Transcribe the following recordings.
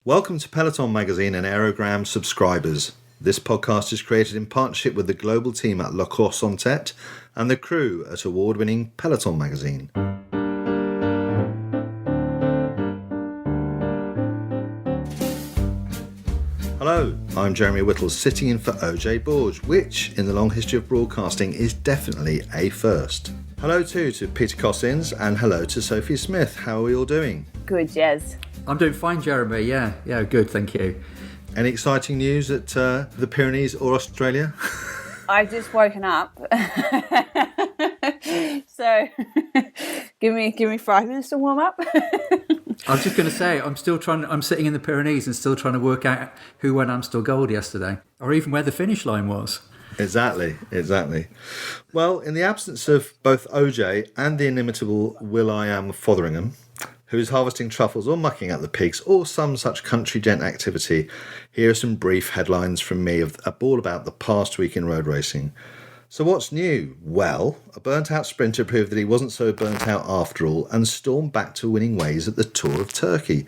Welcome to Peloton Magazine and Aérogramme subscribers. This podcast is created in partnership with the global team at La Course on Tête and the crew at award-winning Peloton Magazine. Hello, I'm Jeremy Whittle, sitting in for OJ Borg, which, in the long history of broadcasting, is definitely a first. Hello too to Peter Cossins and hello to Sophie Smith. How are we all doing? Good, Jez. I'm doing fine, Jeremy. Yeah, good, thank you. Any exciting news at the Pyrenees or Australia? I've just woken up, so give me 5 minutes to warm up. I was just going to say, I'm sitting in the Pyrenees and still trying to work out who won Amstel Gold yesterday, or even where the finish line was. Exactly. Well, in the absence of both OJ and the inimitable Will.i.am Fotheringham, who is harvesting truffles or mucking at the pigs or some such country gent activity, here are some brief headlines from me all about the past week in road racing. So what's new? Well, a burnt-out sprinter proved that he wasn't so burnt out after all and stormed back to winning ways at the Tour of Turkey.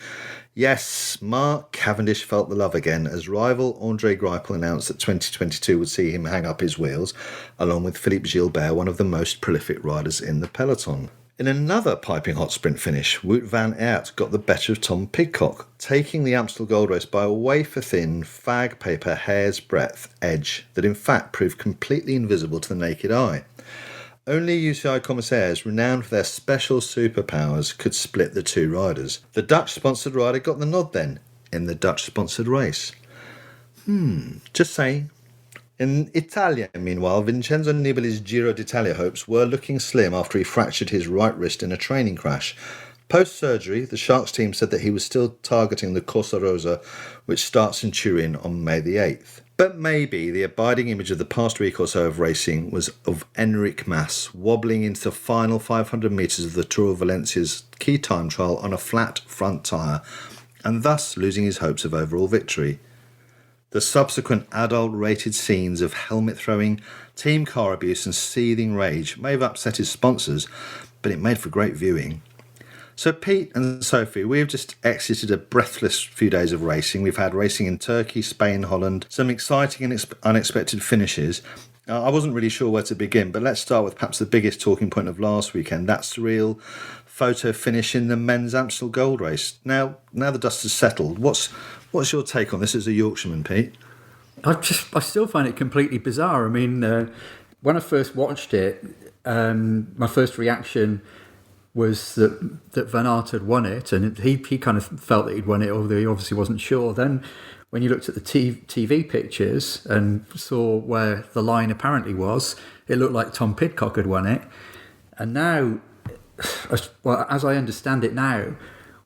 Yes, Mark Cavendish felt the love again as rival Andre Greipel announced that 2022 would see him hang up his wheels, along with Philippe Gilbert, one of the most prolific riders in the peloton. In another piping hot sprint finish, Wout van Aert got the better of Tom Pidcock, taking the Amstel Gold Race by a wafer-thin, fag-paper hair's breadth edge that in fact proved completely invisible to the naked eye. Only UCI commissaires, renowned for their special superpowers, could split the two riders. The Dutch-sponsored rider got the nod then, in the Dutch-sponsored race. Just saying. In Italia, meanwhile, Vincenzo Nibali's Giro d'Italia hopes were looking slim after he fractured his right wrist in a training crash. Post-surgery, the Sharks team said that he was still targeting the Corsa Rosa, which starts in Turin on May the 8th. But maybe the abiding image of the past week or so of racing was of Enric Mas wobbling into the final 500 metres of the Tour of Valencia's key time trial on a flat front tyre, and thus losing his hopes of overall victory. The subsequent adult-rated scenes of helmet throwing, team car abuse and seething rage may have upset his sponsors, but it made for great viewing. So Pete and Sophie, we've just exited a breathless few days of racing. We've had racing in Turkey, Spain, Holland, some exciting and unexpected finishes. I wasn't really sure where to begin, but let's start with perhaps the biggest talking point of last weekend, that surreal photo finish in the men's Amstel Gold Race. Now the dust has settled. What's your take on this as a Yorkshireman, Pete? I still find it completely bizarre. I mean, when I first watched it, my first reaction was that Van Aert had won it, and he kind of felt that he'd won it, although he obviously wasn't sure. Then when you looked at the TV pictures and saw where the line apparently was, it looked like Tom Pidcock had won it. And now, well, as I understand it now,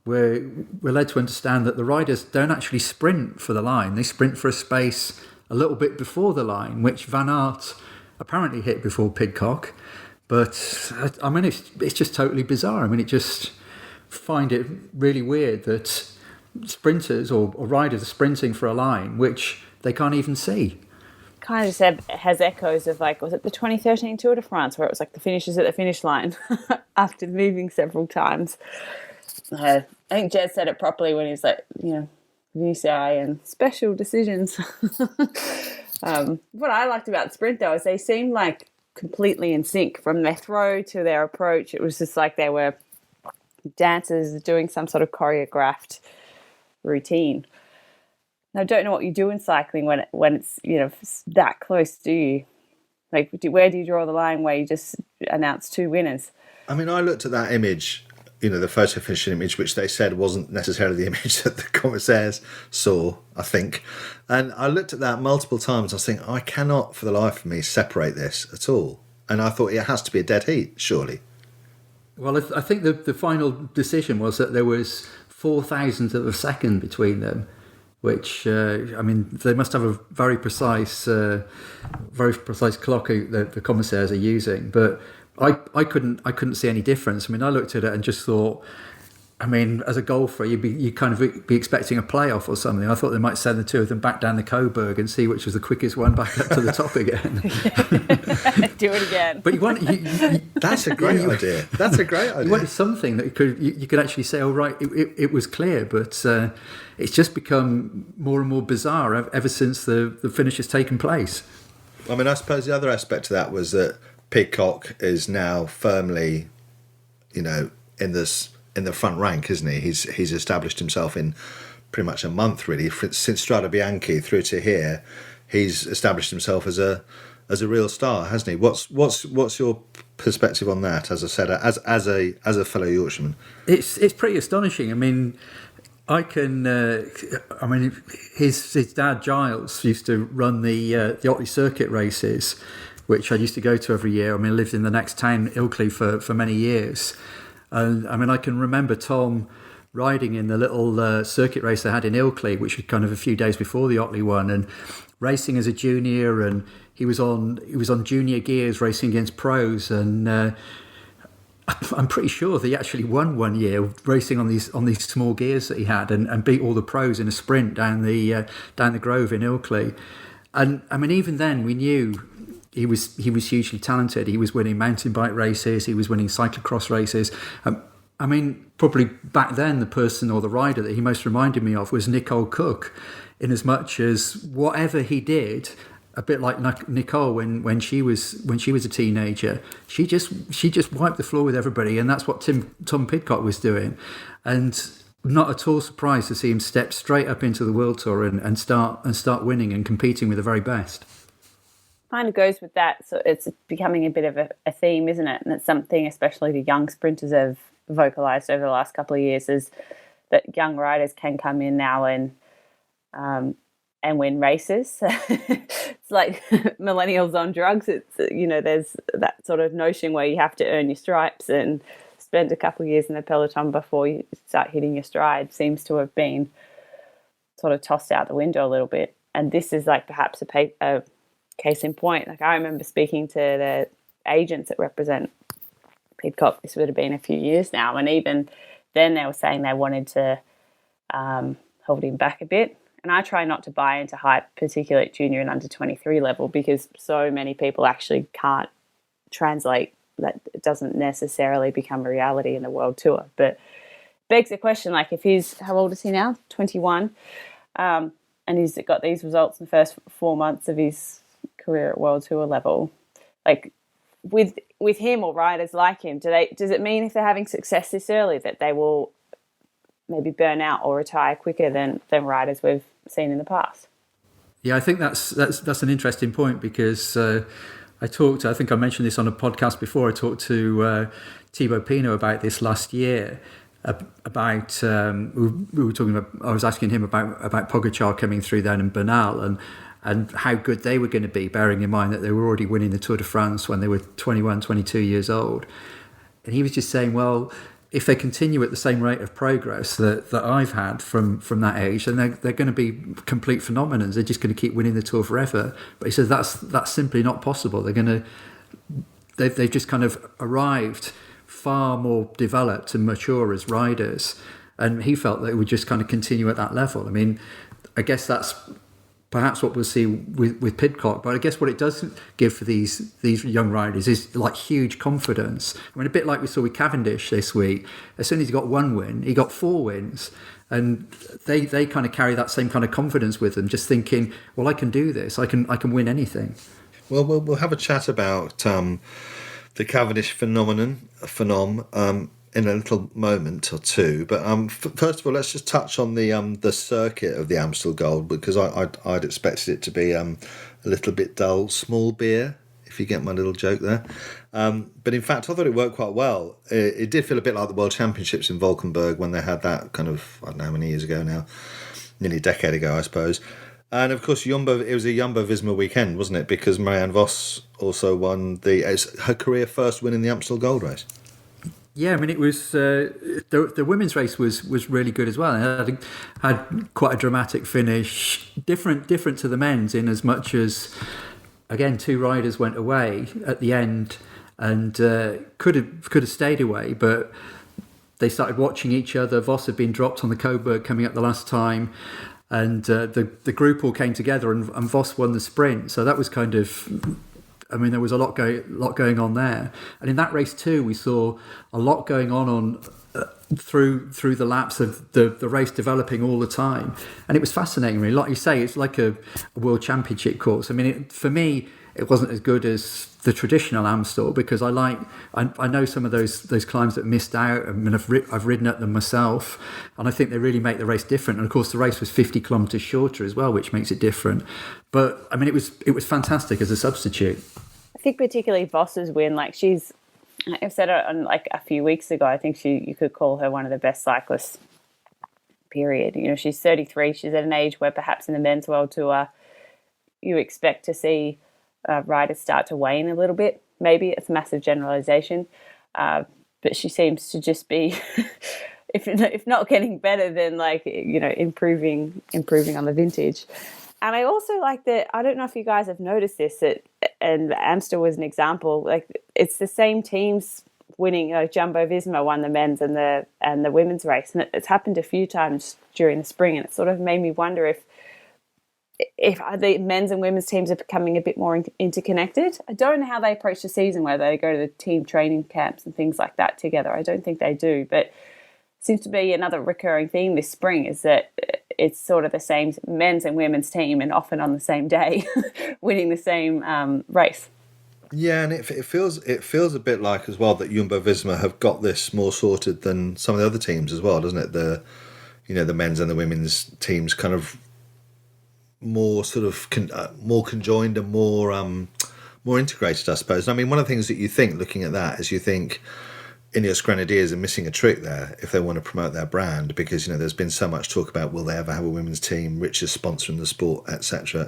we're led to understand that the riders don't actually sprint for the line. They sprint for a space a little bit before the line, which Van Aert apparently hit before Pidcock. But, I mean, it's just totally bizarre. I mean, it just find it really weird that sprinters or riders are sprinting for a line which they can't even see. Kind of just has echoes of, like, was it the 2013 Tour de France, where it was like the finishes at the finish line after moving several times. I think Jed said it properly when he was like, UCI and special decisions. What I liked about sprint, though, is they seemed like completely in sync from their throw to their approach. It was just like they were dancers doing some sort of choreographed routine. I don't know what you do in cycling when it's that close, do you? Like, where do you draw the line where you just announce two winners? I mean, I looked at that image, the photo finishing image, which they said wasn't necessarily the image that the commissaires saw, I think. And I looked at that multiple times. I was thinking, I cannot for the life of me separate this at all. And I thought it has to be a dead heat, surely. Well, I think the final decision was that there was 0.004 of a second between them, which, they must have a very precise clock that the commissaires are using. But I couldn't see any difference. I mean, I looked at it and just thought I mean, as a golfer, you kind of be expecting a playoff or something. I thought they might send the two of them back down the Coburg and see which was the quickest one back up to the top again. Do it again. But that's a great idea. That's a great idea. You wanted something that you could actually say, oh, right, it was clear, but it's just become more and more bizarre ever since the finish has taken place. I mean, I suppose the other aspect to that was that Pidcock is now firmly, in the front rank, isn't he? He's established himself in pretty much a month, really. Since Strada Bianchi through to here, he's established himself as a real star, hasn't he? What's your perspective on that? As I said, as a fellow Yorkshireman, it's pretty astonishing. I mean, his dad Giles used to run the Otley Circuit races, which I used to go to every year. I mean, I lived in the next town, Ilkley, for many years. And I mean, I can remember Tom riding in the little circuit race they had in Ilkley, which was kind of a few days before the Otley one, and racing as a junior. And he was on junior gears racing against pros. And I'm pretty sure that he actually won one year racing on these small gears that he had, and beat all the pros in a sprint down the Grove in Ilkley. And I mean, even then we knew he was hugely talented. He was winning mountain bike races. He was winning cyclocross races. I mean, probably back then the person or the rider that he most reminded me of was Nicole Cook, in as much as whatever he did, a bit like Nicole when she was a teenager, she just wiped the floor with everybody, and that's what Tom Pidcock was doing, and not at all surprised to see him step straight up into the World Tour and start winning and competing with the very best. Kind of goes with that, so it's becoming a bit of a theme, isn't it? And it's something especially the young sprinters have vocalised over the last couple of years, is that young riders can come in now and win races. It's like millennials on drugs. It's there's that sort of notion where you have to earn your stripes and spend a couple of years in the peloton before you start hitting your stride. Seems to have been sort of tossed out the window a little bit, and this is like perhaps a case in point. Like, I remember speaking to the agents that represent Pidcock. This would have been a few years now, and even then they were saying they wanted to hold him back a bit. And I try not to buy into hype, particularly at junior and under 23 level, because so many people actually can't translate that. It doesn't necessarily become a reality in the World Tour. But begs the question, like, if he's, how old is he now? 21. And he's got these results in the first 4 months of his career at World Tour level. Like, with him or riders like him, does it mean if they're having success this early that they will maybe burn out or retire quicker than riders we've seen in the past? Yeah, I think that's an interesting point, because I think I mentioned this on a podcast before. I talked to Thibaut Pinot about this last year. About we were talking about. I was asking him about Pogačar coming through then and Bernal and how good they were going to be, bearing in mind that they were already winning the Tour de France when they were 21, 22 years old. And he was just saying, well, if they continue at the same rate of progress that I've had from that age, then they're going to be complete phenomenons. They're just going to keep winning the Tour forever. But he says that's simply not possible. They've just kind of arrived far more developed and mature as riders, and he felt that it would just kind of continue at that level. I mean, I guess that's perhaps what we'll see with Pidcock, but I guess what it does give for these young riders is like huge confidence. I mean, a bit like we saw with Cavendish this week. As soon as he got one win, he got 4 wins, and they kind of carry that same kind of confidence with them, just thinking, well, I can do this. I can win anything. Well, we'll have a chat about the Cavendish phenom in a little moment or two, but first of all, let's just touch on the circuit of the Amstel Gold, because I'd expected it to be a little bit dull, small beer, if you get my little joke there. But in fact, I thought it worked quite well. It did feel a bit like the World Championships in Valkenburg when they had that kind of, I don't know how many years ago now, nearly a decade ago, I suppose. And of course, it was a Jumbo-Visma weekend, wasn't it? Because Marianne Vos also won her career first win in the Amstel Gold Race. Yeah, I mean, it was the women's race was really good as well. It had quite a dramatic finish, different to the men's, in as much as, again, 2 riders went away at the end and could have stayed away, but they started watching each other. Voss had been dropped on the Coburg coming up the last time, and the group all came together, and Voss won the sprint. So that was kind of, I mean, there was a lot going on there. And in that race too, we saw a lot going on through the laps of the race developing all the time, and it was fascinating. Really, like you say, it's like a world championship course. I mean, for me, it wasn't as good as the traditional Amstel, because I know some of those climbs that missed out. I mean, I've ridden at them myself, and I think they really make the race different. And of course, the race was 50 kilometres shorter as well, which makes it different. But I mean, it was fantastic as a substitute. I think particularly Voss's win, like I've said it on like a few weeks ago, I think you could call her one of the best cyclists, period. You know, she's 33. She's at an age where perhaps in the men's world tour, you expect to see riders start to wane a little bit. Maybe it's a massive generalization, but she seems to just be, if not getting better, then like, you know, improving on the vintage. And I also like that, I don't know if you guys have noticed this, and Amstel was an example, like it's the same teams winning. Jumbo-Visma won the men's and the women's race, and it's happened a few times during the spring, and it sort of made me wonder if the men's and women's teams are becoming a bit more interconnected. I don't know how they approach the season, whether they go to the team training camps and things like that together. I don't think they do, but it seems to be another recurring theme this spring is that it's sort of the same men's and women's team, and often on the same day, winning the same race. Yeah, and it feels a bit like as well that Jumbo-Visma have got this more sorted than some of the other teams as well, doesn't it? The men's and the women's teams kind of more sort of more conjoined and more integrated, I suppose. I mean, one of the things that you think looking at that is you think Ineos Grenadiers are missing a trick there if they want to promote their brand, because there's been so much talk about will they ever have a women's team, richest sponsor in the sport, etc.,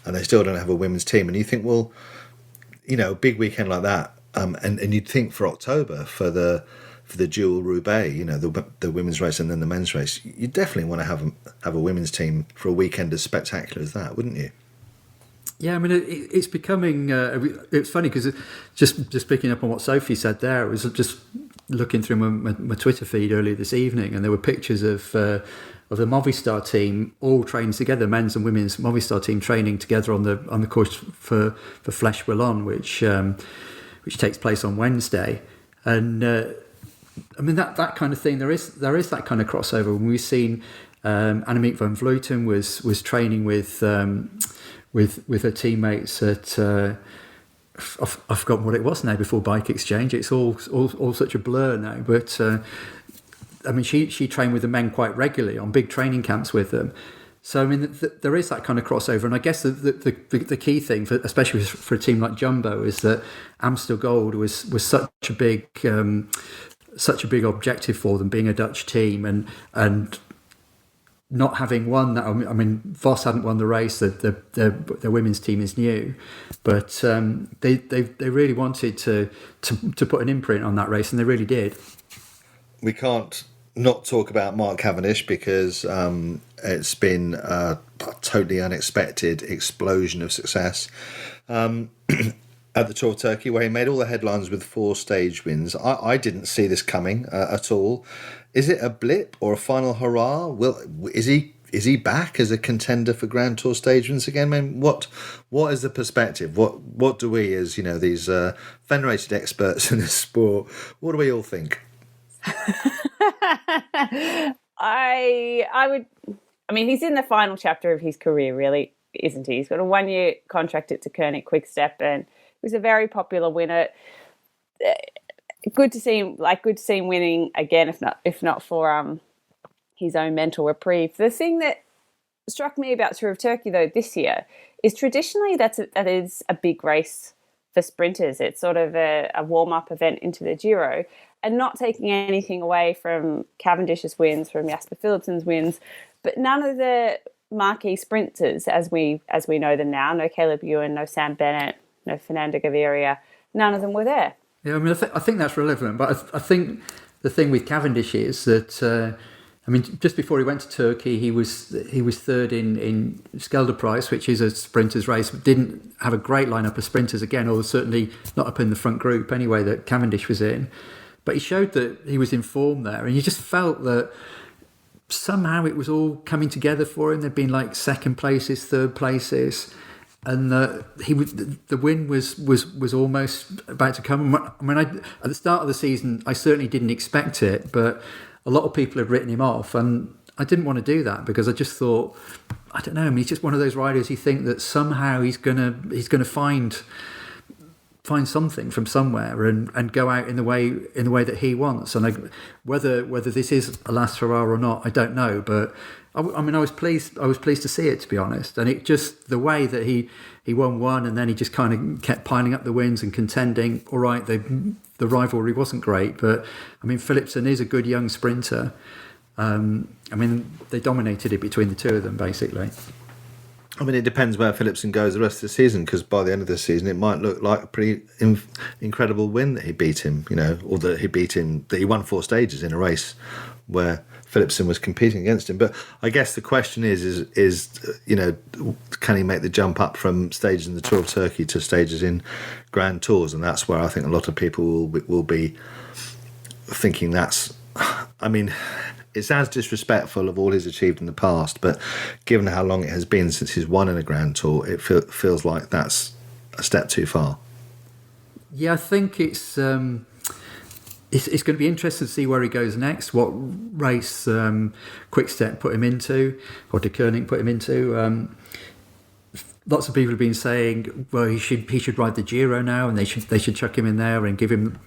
and they still don't have a women's team. And you think, well, a big weekend like that, and you'd think for October for the dual Roubaix, the women's race and then the men's race, you definitely want to have a women's team for a weekend as spectacular as that, wouldn't you? Yeah, I mean, it's becoming. It's funny because just picking up on what Sophie said there, I was just looking through my Twitter feed earlier this evening, and there were pictures of the Movistar team all trained together, men's and women's Movistar team training together on the course for Flèche Wallonne, which takes place on Wednesday, and I mean that kind of thing. There is that kind of crossover. When we've seen Annemiek van Vleuten was training with her teammates at I've forgotten what it was now before Bike Exchange. It's all such a blur now. But I mean, she trained with the men quite regularly on big training camps with them. So I mean, there is that kind of crossover. And I guess the key thing, especially for a team like Jumbo, is that Amstel Gold was such a big objective for them, being a Dutch team, and not having won that. I mean, Voss hadn't won the race. The women's team is new, but they really wanted to put an imprint on that race, and they really did. We can't not talk about Mark Cavendish because it's been a totally unexpected explosion of success at the Tour of Turkey, where he made all the headlines with 4 stage wins. I didn't see this coming at all. Is it a blip or a final hurrah? Is he back as a contender for Grand Tour stage wins again? I mean, what is the perspective? What do we, as these venerated experts in this sport, what do we all think? I mean, he's in the final chapter of his career, really, isn't he? He's got a 1-year contract at Koenig Quick-Step, and he was a very popular winner. Good to see him winning again, if not for his own mental reprieve. The thing that struck me about Tour of Turkey though this year is traditionally that is a big race for sprinters. It's sort of a warm-up event into the Giro, and not taking anything away from Cavendish's wins, from Jasper Philipsen's wins, but none of the marquee sprinters as we know them now, no Caleb Ewan, no Sam Bennett, no Fernando Gaviria, none of them were there. Yeah, I mean, I think that's relevant, but I think the thing with Cavendish is that I mean, just before he went to Turkey, he was third in Scheldeprijs, which is a sprinters race. Didn't have a great lineup of sprinters again, or certainly not up in the front group anyway that Cavendish was in. but he showed that he was in form there, and you just felt that somehow it was all coming together for him. There'd been like second places, third places, and the win was almost about to come. I mean, at the start of the season, I certainly didn't expect it, but a lot of people had written him off, and I didn't want to do that because I just thought, I don't know. I mean, he's just one of those riders you think that somehow he's gonna find something from somewhere and go out in the way that he wants. And whether this is a last hurrah or not, I don't know. But I mean, I was pleased to see it, to be honest. And it just, the way that he won one and then he just kind of kept piling up the wins and contending. All right, the rivalry wasn't great, but I mean, Philipsen is a good young sprinter. I mean, they dominated it between the two of them, basically. I mean, it depends where Philipsen goes the rest of the season, because by the end of the season, it might look like a pretty incredible win that he beat him, or that he won 4 stages in a race where Philipsen was competing against him. But I guess the question is can he make the jump up from stages in the Tour of Turkey to stages in Grand Tours? And that's where I think a lot of people will be thinking that's, I mean, it sounds disrespectful of all he's achieved in the past, but given how long it has been since he's won in a Grand Tour, it feels like that's a step too far. Yeah, I think it's going to be interesting to see where he goes next, what race Quick-Step put him into, or De Koning put him into. Lots of people have been saying, well, he should ride the Giro now, and they should chuck him in there and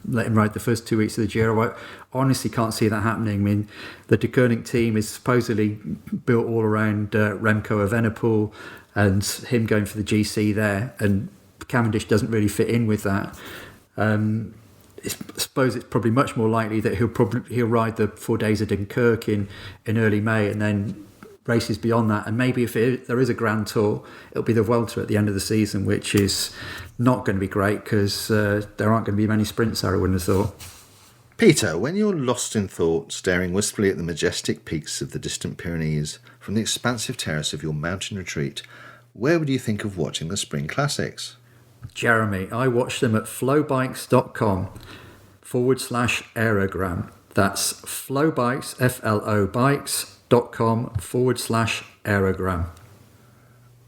let him ride the first 2 weeks of the Giro. I honestly can't see that happening. I mean, the De Koning team is supposedly built all around Remco Evenepoel and him going for the GC there, and Cavendish doesn't really fit in with that. I suppose it's probably much more likely that he'll ride the 4 days of Dunkirk in early May, and then races beyond that, and maybe if there is a Grand Tour, it'll be the Vuelta at the end of the season, which is not going to be great because there aren't going to be many sprints there, I wouldn't have thought. Peter, when you're lost in thought, staring wistfully at the majestic peaks of the distant Pyrenees from the expansive terrace of your mountain retreat, where would you think of watching the Spring Classics? Jeremy, I watch them at flowbikes.com/aerogram. That's flowbikes, FLO bikes.com/aerogram.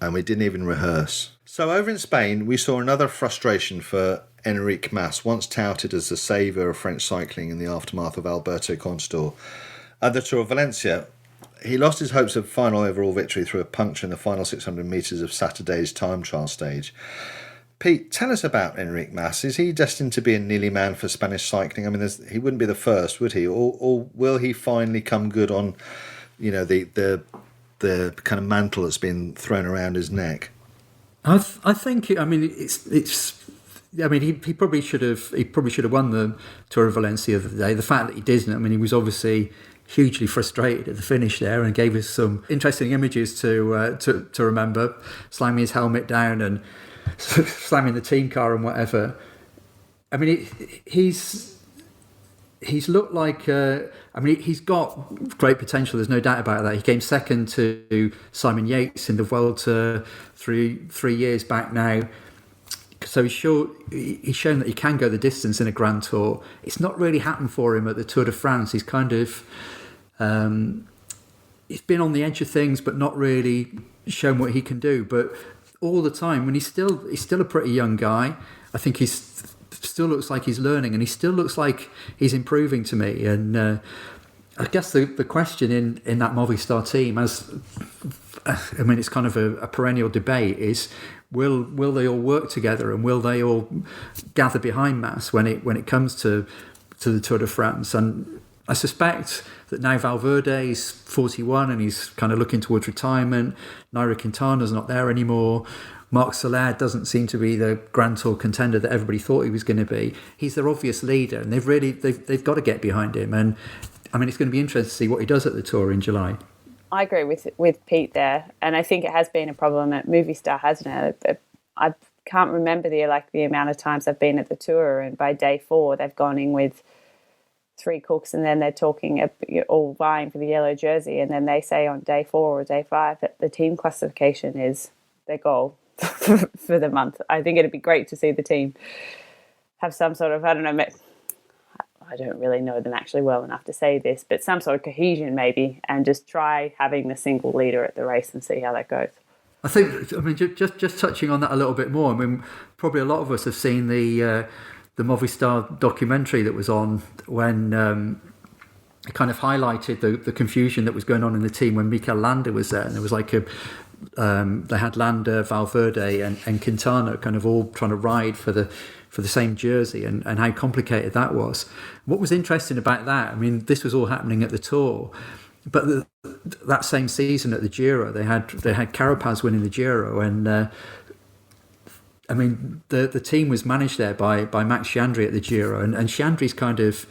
And we didn't even rehearse. So over in Spain, we saw another frustration for Enric Mas, once touted as the saviour of French cycling in the aftermath of Alberto Contador. At the Tour of Valencia, he lost his hopes of final overall victory through a puncture in the final 600 metres of Saturday's time trial stage. Pete, tell us about Enric Mas. Is he destined to be a nearly man for Spanish cycling? I mean, he wouldn't be the first, would he? Or will he finally come good on, the kind of mantle that's been thrown around his neck? I think. I mean, it's. I mean, he probably should have. He probably should have won the Tour of Valencia the other day. The fact that he didn't. I mean, he was obviously hugely frustrated at the finish there, and gave us some interesting images to remember. Slamming his helmet down and slamming the team car and whatever. I mean, he's looked like. I mean, he's got great potential. There's no doubt about that. He came second to Simon Yates in the Vuelta 3 years back now. So he's shown that he can go the distance in a Grand Tour. It's not really happened for him at the Tour de France. He's kind of he's been on the edge of things, but not really shown what he can do. But all the time, when he's still a pretty young guy, I think he's still looks like he's learning, and he still looks like he's improving to me. And I guess the question in that Movistar team, it's kind of a perennial debate, is will they all work together, and will they all gather behind Mas when it comes to the Tour de France? And I suspect that now Valverde's 41 and he's kind of looking towards retirement. Nairo Quintana's not there anymore. Marc Soler doesn't seem to be the Grand Tour contender that everybody thought he was going to be. He's their obvious leader, and they've got to get behind him. And I mean, it's going to be interesting to see what he does at the Tour in July. I agree with Pete there, and I think it has been a problem at Movistar, hasn't it? I can't remember the amount of times I've been at the Tour, and by day 4 they've gone in with 3 cooks, and then they're talking all vying for the yellow jersey, and then they say on day 4 or day 5 that the team classification is their goal for the month. I think it'd be great to see the team have some sort of, I don't know, I don't really know them actually well enough to say this, but some sort of cohesion maybe, and just try having the single leader at the race and see how that goes. I mean, just touching on that a little bit more. I mean, probably a lot of us have seen the Movistar documentary that was on when it kind of highlighted the confusion that was going on in the team when Mikel Landa was there, and there was like they had Landa, Valverde, and Quintana kind of all trying to ride for the same jersey, and how complicated that was. What was interesting about that, I mean, this was all happening at the Tour, but that same season at the Giro, they had Carapaz winning the Giro, and I mean the team was managed there by Max Chandri at the Giro, and Chandri's kind of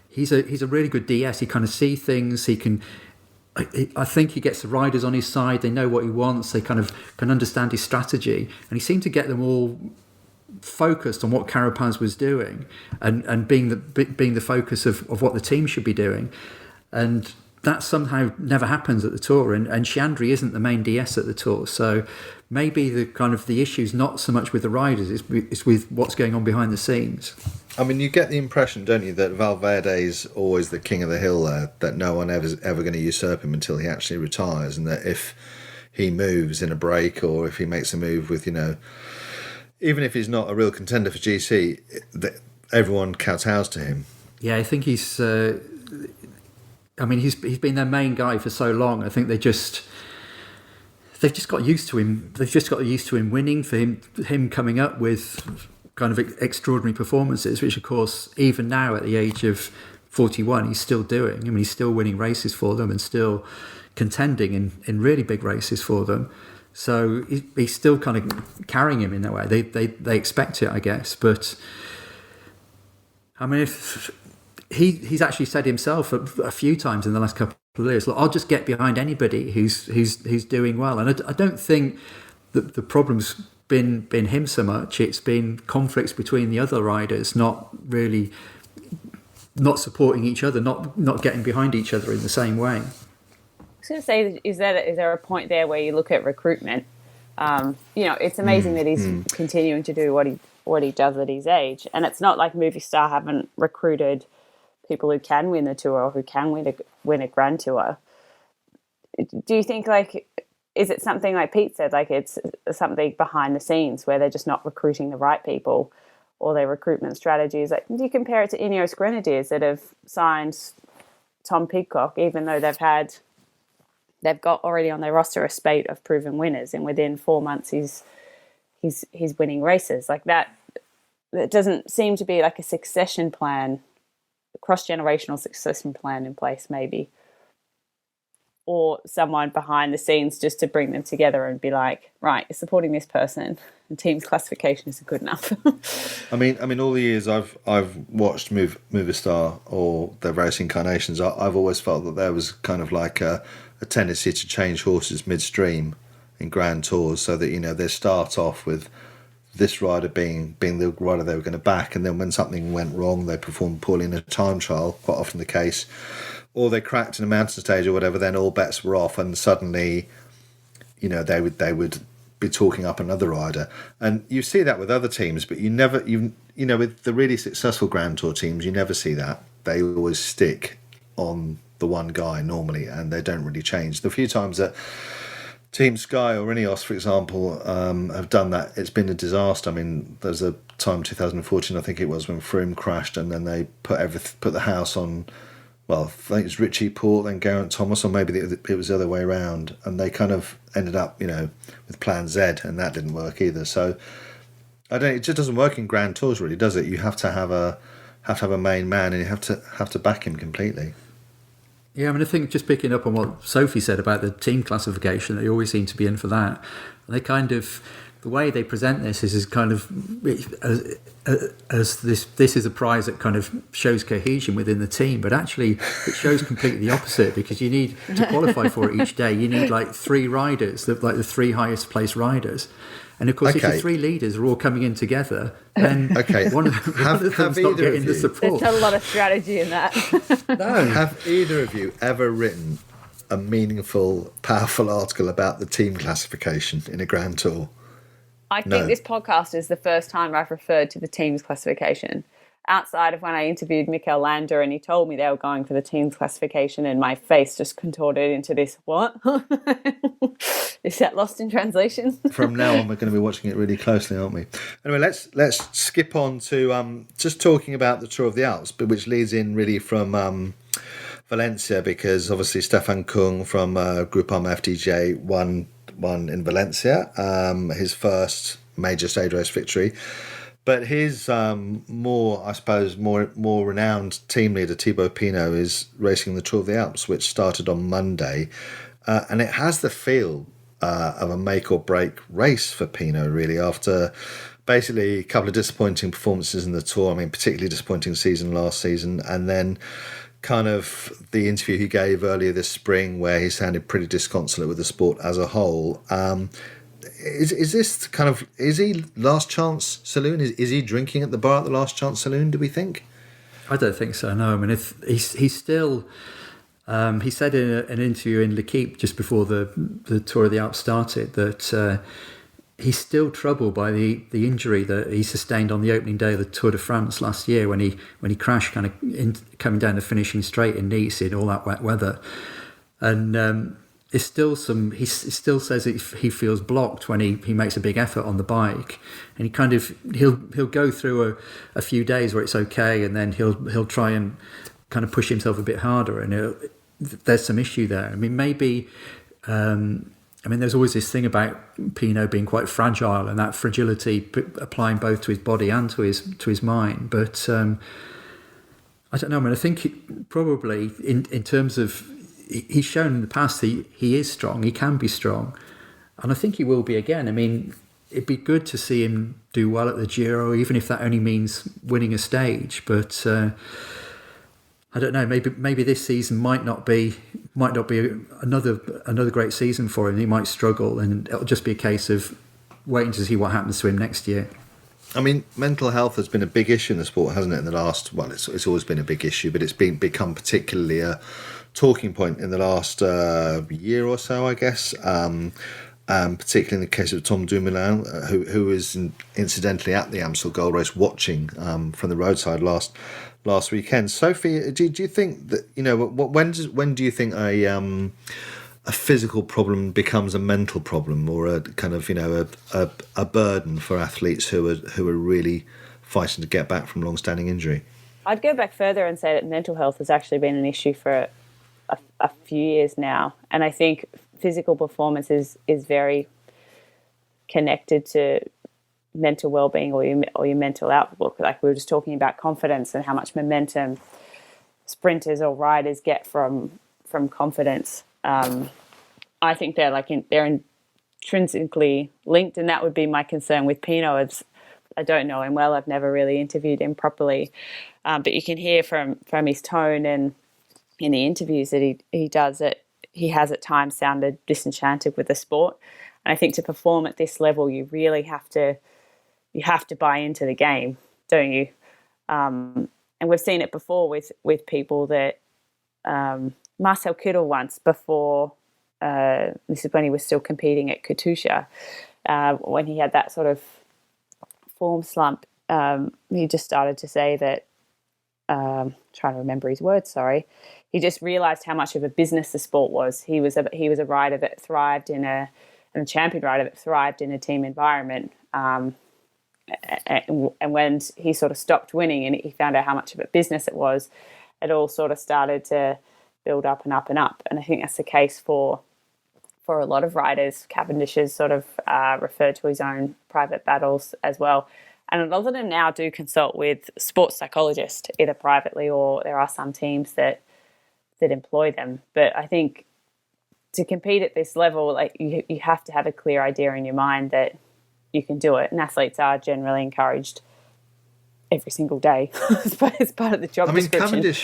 he's a really good DS. He kind of see things. He can. I think he gets the riders on his side. They know what he wants. They kind of can understand his strategy, and he seemed to get them all focused on what Carapaz was doing, and being the focus of what the team should be doing, and that somehow never happens at the Tour. And Chandri isn't the main DS at the Tour, so maybe the issue's not so much with the riders; it's with what's going on behind the scenes. I mean, you get the impression, don't you, that Valverde's always the king of the hill there, that no one ever going to usurp him until he actually retires, and that if he moves in a break or if he makes a move with, even if he's not a real contender for GC, everyone kowtows to him. Yeah, I think he's. He's been their main guy for so long. I think they've just got used to him. They've just got used to him winning. For him coming up with kind of extraordinary performances, which of course even now at the age of 41 he's still doing. I mean, he's still winning races for them and still contending in really big races for them. So he's still kind of carrying him in a way. They expect it, I guess. But I mean, if he's actually said himself a few times in the last couple of years, look, I'll just get behind anybody who's doing well. And I don't think that the problem's been him so much. It's been conflicts between the other riders, not supporting each other, not getting behind each other in the same way. I was going to say, is there a point there where you look at recruitment? It's amazing that he's continuing to do what he does at his age, and it's not like Movistar haven't recruited people who can win the Tour or who can win a Grand Tour. Do you think, is it something like Pete said, it's something behind the scenes where they're just not recruiting the right people, or their recruitment strategies? Do you compare it to Ineos Grenadiers that have signed Tom Pidcock, even though they've got already on their roster a spate of proven winners, and within 4 months he's winning races like that? It doesn't seem to be like a succession plan, a cross-generational succession plan in place, maybe, or someone behind the scenes just to bring them together and be like, right, you're supporting this person, the team's classification isn't good enough. I mean, all the years I've watched Movistar or their various incarnations, I've always felt that there was kind of like a tendency to change horses midstream in Grand Tours, so that they start off with this rider being the rider they were going to back, and then when something went wrong, they performed poorly in a time trial, quite often the case, or they cracked in a mountain stage or whatever, then all bets were off, and suddenly they would be talking up another rider. And you see that with other teams, but you never with the really successful Grand Tour teams, you never see that. They always stick on the one guy normally, and they don't really change. The few times that Team Sky or Ineos, for example, have done that, it's been a disaster. I mean, there's a time, 2014, I think it was, when Froome crashed, and then they put the house on. Well, I think it was Richie Porte, then Geraint Thomas, or maybe it was the other way around, and they kind of ended up, with Plan Z, and that didn't work either. So it just doesn't work in Grand Tours, really, does it? You have to have a main man, and you have to back him completely. Yeah, I mean, I think just picking up on what Sophie said about the team classification, they always seem to be in for that. And they kind of, the way they present this is kind of as this is a prize that kind of shows cohesion within the team, but actually it shows completely the opposite, because you need to qualify for it each day. You need like 3 riders, the 3 highest placed riders. And of course, if the 3 leaders are all coming in together, then one of them's not getting the support. There's a lot of strategy in that. No. Have either of you ever written a meaningful, powerful article about the team classification in a Grand Tour? I think this podcast is the first time I've referred to the team's classification. outside of when I interviewed Mikel Landa and he told me they were going for the team's classification, and my face just contorted into this, what? Is that lost in translation? From now on, we're going to be watching it really closely, aren't we? Anyway, let's skip on to just talking about the Tour of the Alps, but which leads in really from Valencia, because obviously Stefan Kung from Groupama FDJ won in Valencia, his first major stage race victory. But his more renowned team leader, Thibaut Pinot, is racing the Tour of the Alps, which started on Monday. And it has the feel of a make or break race for Pinot, really, after basically a couple of disappointing performances in the Tour. I mean, particularly disappointing season last season. And then kind of the interview he gave earlier this spring where he sounded pretty disconsolate with the sport as a whole. Is this kind of, is he last chance saloon? Is he drinking at the bar at the last chance saloon, do we think? I don't think so, no. I mean, if he's still, he said in an interview in L'Equipe just before the Tour of the Alps started that he's still troubled by the injury that he sustained on the opening day of the Tour de France last year when he crashed kind of coming down the finishing straight in Nice in all that wet weather. And it's still he still says that he feels blocked when he makes a big effort on the bike, and he'll go through a few days where it's okay, and then he'll try and kind of push himself a bit harder, and there's some issue there. I mean, maybe there's always this thing about Pinot being quite fragile, and that fragility applying both to his body and to his mind. But I don't know. I mean, I think probably in terms of, he's shown in the past he is strong, he can be strong, and I think he will be again. I mean, it'd be good to see him do well at the Giro, even if that only means winning a stage. But I don't know, maybe this season might not be another great season for him. He might struggle, and it'll just be a case of waiting to see what happens to him next year. I mean, mental health has been a big issue in the sport, hasn't it? In the last, well, it's always been a big issue, but it's become particularly a talking point in the last year or so, I guess. Particularly in the case of Tom Dumoulin, who was incidentally at the Amstel Gold Race watching from the roadside last weekend. Sophie, do you think that, when do you think a physical problem becomes a mental problem, or a kind of a burden for athletes who are really fighting to get back from long-standing injury? I'd go back further and say that mental health has actually been an issue for a few years now, and I think physical performance is very connected to mental well-being or your mental outlook. Like we were just talking about confidence and how much momentum sprinters or riders get from confidence. I think they're intrinsically linked, and that would be my concern with Pinot. I don't know him well. I've never really interviewed him properly, but you can hear from his tone and in the interviews that he does that he has at times sounded disenchanted with the sport. And I think to perform at this level, you really have to buy into the game, don't you? And we've seen it before with people that Marcel Kittel once, before this is when he was still competing at Katusha, when he had that sort of form slump, he just started to say that, trying to remember his words, sorry, he just realised how much of a business the sport was. He was a rider that thrived and a champion rider that thrived in a team environment. And when he sort of stopped winning and he found out how much of a business it was, it all sort of started to build up and up and up. And I think that's the case for a lot of riders. Cavendish has sort of referred to his own private battles as well. And a lot of them now do consult with sports psychologists, either privately or there are some teams that employ them. But I think to compete at this level, like you have to have a clear idea in your mind that you can do it. And athletes are generally encouraged every single day. It's part of the job description.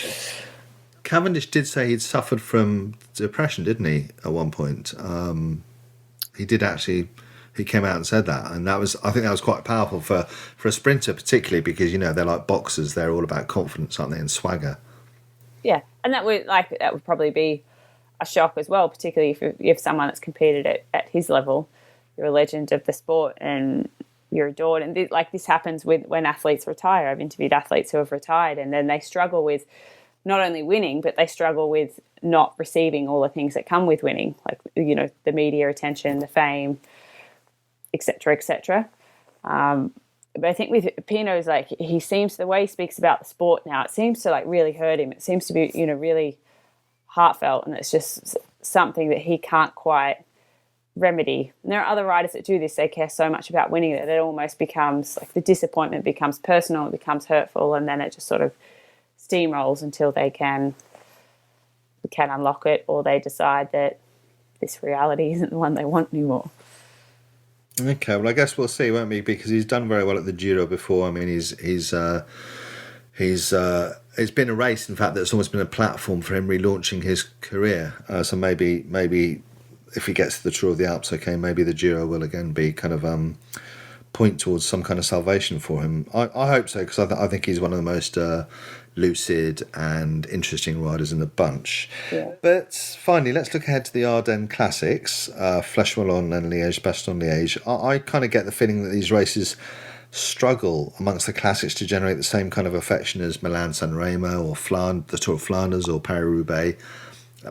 Cavendish did say he'd suffered from depression, didn't he, at one point? He did actually. He came out and said that, and I think that was quite powerful for a sprinter, particularly because they're like boxers; they're all about confidence, aren't they, and swagger. Yeah, and that would probably be a shock as well, particularly if you have someone that's competed at his level. You're a legend of the sport, and you're adored. And this happens with when athletes retire. I've interviewed athletes who have retired, and then they struggle with not only winning, but they struggle with not receiving all the things that come with winning, like, you know, the media attention, the fame, etc., etc. But I think with Pino's, like, he seems, the way he speaks about the sport now, it seems to like really hurt him. It seems to be, you know, really heartfelt, and it's just something that he can't quite remedy. And there are other riders that do this. They care so much about winning that it almost becomes like the disappointment becomes personal, it becomes hurtful, and then it just sort of steamrolls until they can unlock it, or they decide that this reality isn't the one they want anymore. Okay, well, I guess we'll see, won't we? Because he's done very well at the Giro before. I mean, it's been a race, in fact, that's almost been a platform for him relaunching his career. So maybe if he gets to the Tour of the Alps, okay, maybe the Giro will again be kind of point towards some kind of salvation for him. I hope so, because I think he's one of the most lucid and interesting riders in the bunch. Yeah. But finally, let's look ahead to the Ardennes Classics, Flèche Wallonne and Liège-Bastogne-Liège. I kind of get the feeling that these races struggle amongst the classics to generate the same kind of affection as Milan-San Remo or the Tour of Flanders or Paris-Roubaix.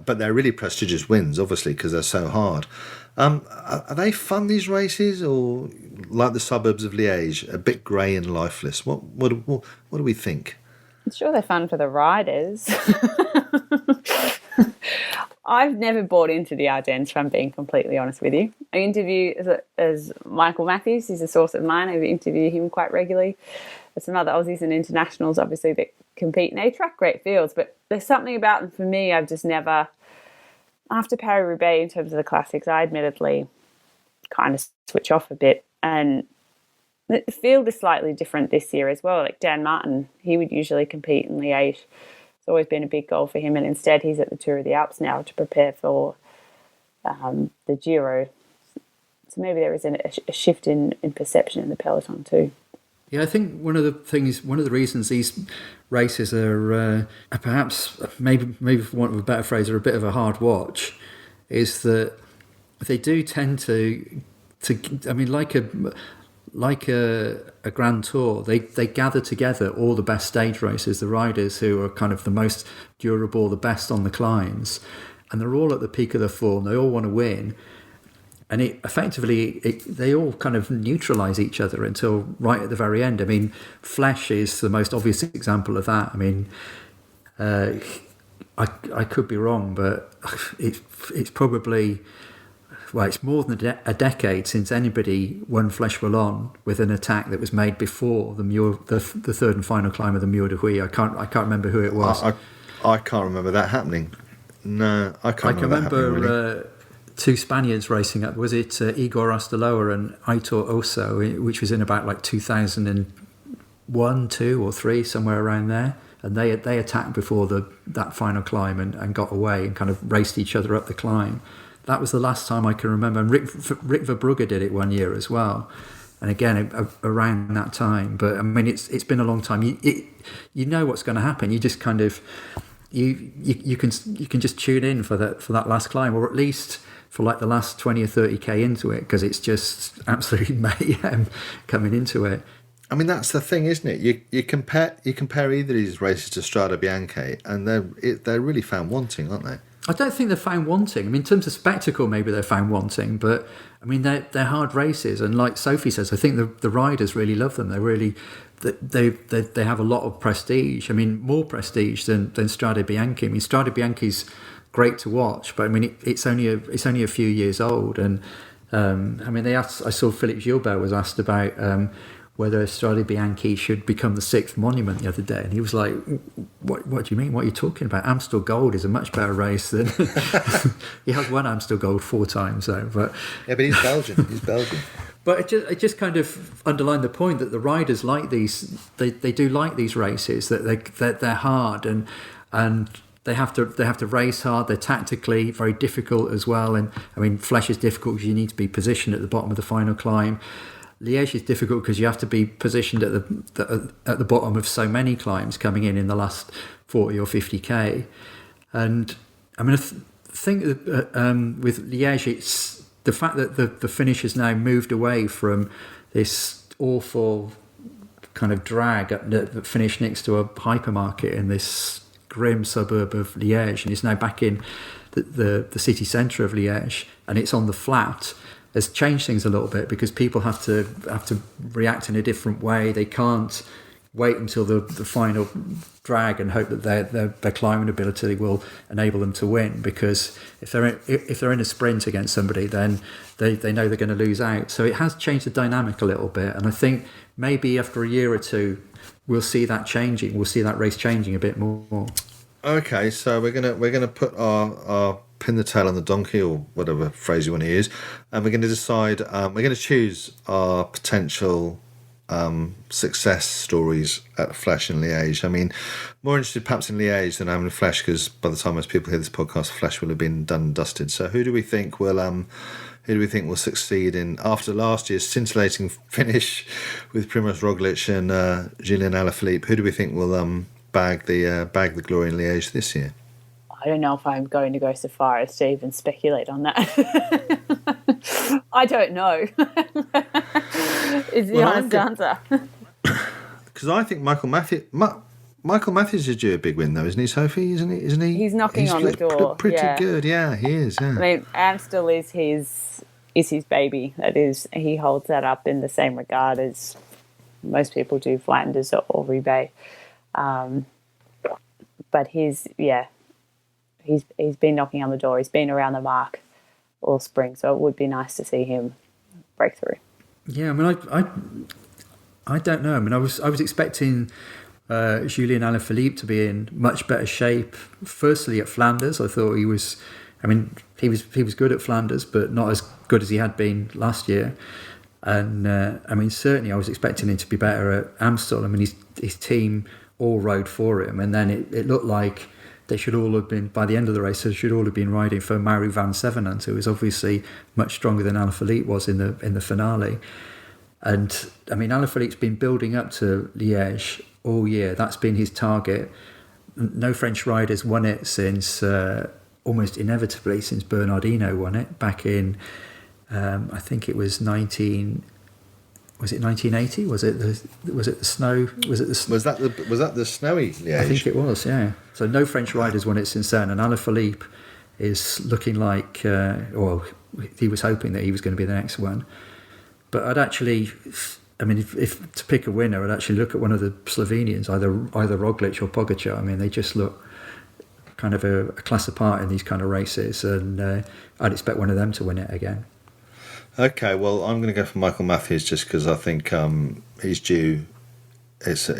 But they're really prestigious wins, obviously, because they're so hard. Are they fun, these races, or like the suburbs of Liège, a bit grey and lifeless? What do we think? I'm sure they're fun for the riders. I've never bought into the Ardennes, if I'm being completely honest with you. I interview as Michael Matthews, he's a source of mine. I interview him quite regularly. There's some other Aussies and internationals, obviously, that compete, and they track great fields, but there's something about them, for me, I've just never, after Paris-Roubaix, in terms of the classics, I admittedly kind of switch off a bit. And the field is slightly different this year as well. Like Dan Martin, he would usually compete in Liège. It's always been a big goal for him, and instead he's at the Tour of the Alps now to prepare for the Giro. So maybe there is a shift in perception in the peloton too. Yeah, I think one of the reasons these races are perhaps, maybe for want of a better phrase, are a bit of a hard watch, is that they do tend to I mean, like a Grand Tour, they gather together all the best stage racers, the riders who are kind of the most durable, the best on the climbs, and they're all at the peak of their form. They all want to win, and they all kind of neutralise each other until right at the very end. I mean, Flèche is the most obvious example of that. I mean, I could be wrong, but it's probably, well, it's more than a decade since anybody won Flèche Wallonne with an attack that was made before the third and final climb of the Mur de Huy. I can't remember who it was. I can't remember that happening. No, I can't remember that happening, really. Two Spaniards racing up. Was it Igor Osteloa and Aitor Oso, which was in about like 2001, 2 or 3, somewhere around there. And they attacked before that final climb and got away and kind of raced each other up the climb. That was the last time I can remember. And Rick Verbrugge did it one year as well, and again around that time. But I mean, it's been a long time. You know what's going to happen. You just kind of you can just tune in for that last climb, or at least for like the last 20 or 30k into it, because it's just absolutely mayhem coming into it. I mean, that's the thing, isn't it? You compare either of these races to Strade Bianche, and they're really found wanting, aren't they? I don't think they're found wanting. I mean, in terms of spectacle, maybe they're found wanting, but I mean, they're hard races, and like Sophie says, I think the riders really love them. They have a lot of prestige. I mean, more prestige than Strade Bianche. I mean, Strade Bianche's great to watch, but I mean, it's only a few years old, and I mean, I saw Philippe Gilbert was asked about whether Strade Bianche should become the 6th monument the other day, and he was like, what do you mean? What are you talking about? Amstel Gold is a much better race than he has won Amstel Gold 4 times though. But yeah, but he's Belgian. But it just kind of underlined the point that the riders like these. They do like these races, that they're hard and they have to race hard. They're tactically very difficult as well. And I mean, Flèche is difficult because you need to be positioned at the bottom of the final climb. Liège is difficult because you have to be positioned at the bottom of so many climbs coming in the last 40 or 50k. And I mean, I think with Liège, it's the fact that the finish has now moved away from this awful kind of drag that finished next to a hypermarket in this grim suburb of Liège, and he's now back in the city centre of Liège, and it's on the flat, has changed things a little bit because people have to react in a different way. They can't wait until the final drag and hope that their climbing ability will enable them to win, because if they're in a sprint against somebody, then they know they're going to lose out. So it has changed the dynamic a little bit, and I think maybe after a year or two we'll see that changing. We'll see that race changing a bit more. Okay, so we're gonna put our pin the tail on the donkey, or whatever phrase you want to use, and we're going to decide. We're going to choose our potential success stories at Flèche and Liège. I mean, more interested perhaps in Liège than I am in Flèche, because by the time most people hear this podcast, Flèche will have been done and dusted. So who do we think will succeed in, after last year's scintillating finish with Primož Roglič and Julien Alaphilippe? Who do we think will bag the glory in Liège this year? I don't know if I'm going to go so far as to even speculate on that. I don't know. Is the honest answer. Because I think Michael Matthews is due a big win, though, isn't he, Sophie? Isn't he? He's knocking on the door. Pretty good, yeah, he is. Yeah. I mean, Amstel is his baby. That is, he holds that up in the same regard as most people do Flanders or Roubaix. But he's been knocking on the door. He's been around the mark all spring, so it would be nice to see him break through. Yeah, I mean, I don't know. I mean, I was expecting Julien Alaphilippe to be in much better shape. Firstly, at Flanders, I thought he was. I mean, he was good at Flanders, but not as good as he had been last year. And I mean, certainly, I was expecting him to be better at Amstel. I mean, his team all rode for him, and then it looked like they should all have been, by the end of the race, they should all have been riding for Maru van Sevenant, who was obviously much stronger than Alaphilippe was in the finale. And I mean, Alaphilippe's been building up to Liège all year. That's been his target. No French riders won it since almost inevitably since Bernard Hinault won it back in I think it was 1980? Was it the snow? Was that the snowy Liège? I think it was. Yeah. So no French riders won it since then, and Alaphilippe is looking like, he was hoping that he was going to be the next one. But I'd actually, I mean, if to pick a winner, I'd actually look at one of the Slovenians, either Roglic or Pogačar. I mean, they just look kind of a class apart in these kind of races, and I'd expect one of them to win it again. Okay, well, I'm going to go for Michael Matthews just because I think he's due. It's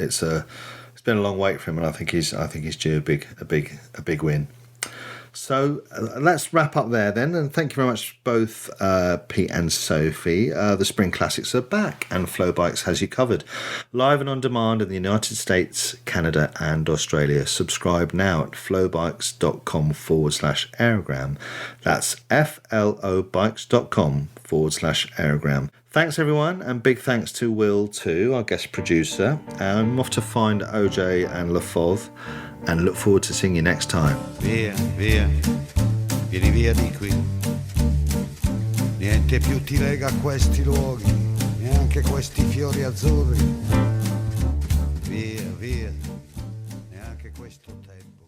been a long wait for him, and I think he's due a big win. So let's wrap up there then, and thank you very much both Pete and Sophie. The Spring Classics are back, and Flow Bikes has you covered, live and on demand in the United States, Canada and Australia. Subscribe now at flowbikes.com/aerogram. That's flobikes.com/aerogram. Thanks everyone, and big thanks to Will too, our guest producer. I'm off to find OJ and LaFoth, and look forward to seeing you next time. Via, vieni via di qui. Niente più ti lega a questi luoghi, neanche questi fiori azzurri. Via, neanche questo tempo.